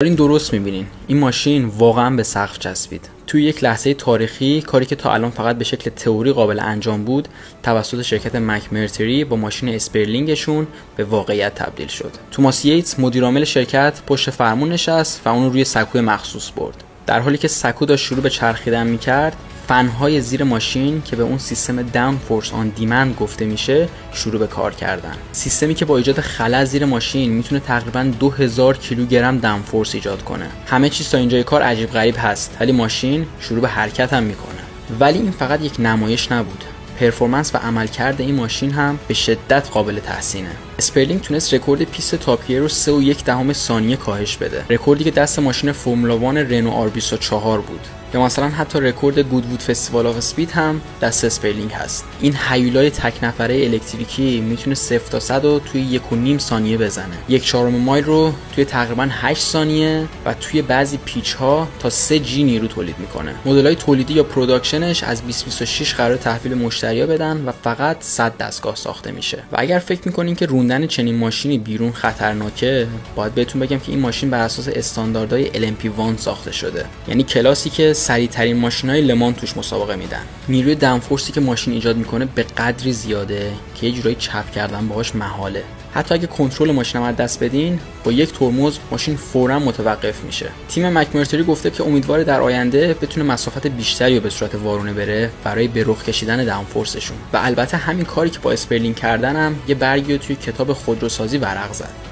دارین درست میبینین این ماشین واقعا به سقف چسبید. توی یک لحظه تاریخی کاری که تا الان فقط به شکل تئوری قابل انجام بود توسط شرکت مکمرتری با ماشین اسپرلینگشون به واقعیت تبدیل شد. توماس ییتس مدیر عامل شرکت پشت فرمون نشست و اونو روی سکوی مخصوص برد. در حالی که سکو داشت شروع به چرخیدن میکرد، فنهای زیر ماشین که به اون سیستم داون فورس آن دیمند گفته میشه شروع به کار کردن. سیستمی که با ایجاد خلأ زیر ماشین میتونه تقریبا 2000 کیلوگرم داون فورس ایجاد کنه. همه چیز تا اینجای کار عجیب غریب هست، ولی ماشین شروع به حرکت هم میکنه. ولی این فقط یک نمایش نبود. پرفورمنس و عملکرد این ماشین هم به شدت قابل تحسینه. اسپرلینگ تونست رکورد پیست تاپ گیر رو 3.1 ثانیه کاهش بده. رکوردی که دست ماشین فرمولا 1 رنو R24 بود. یا مثلا حتی رکورد گودوود فستیوال آف اسپید هم دست اسپرلینگ هست. این هیولای تک نفره الکتریکی میتونه 0 تا 100 رو توی 1.5 ثانیه بزنه. 1/4 مایل رو توی تقریبا 8 ثانیه و توی بعضی پیچ ها تا 3 جی نیرو تولید میکنه. مدل‌های تولیدی یا پروداکشنش از 2026 قرار تحویل مشتری‌ها بدن و فقط 100 دستگاه ساخته میشه. و اگر فکر میکنین که روندن چنین ماشینی بیرون خطرناکه، باید بهتون بگم که این ماشین بر اساس استانداردهای LMP1 ساخته شده. یعنی کلاسی که سریع‌ترین ماشین‌های لمان توش مسابقه میدن. نیروی داون فورسی که ماشین ایجاد میکنه به قدری زیاده که یه جورایی چپ کردن باهاش محاله. حتی اگه کنترل ماشین رو از دست بدین، با یک ترمز ماشین فوراً متوقف میشه. تیم مکمرتری گفته که امیدواره در آینده بتونه مسافت بیشتری رو به صورت وارونه بره برای به رخ کشیدن داون فورسشون. و البته همین کاری که با اسپرلینگ کردن هم یه برگی رو توی کتاب خودروسازی ورق زد.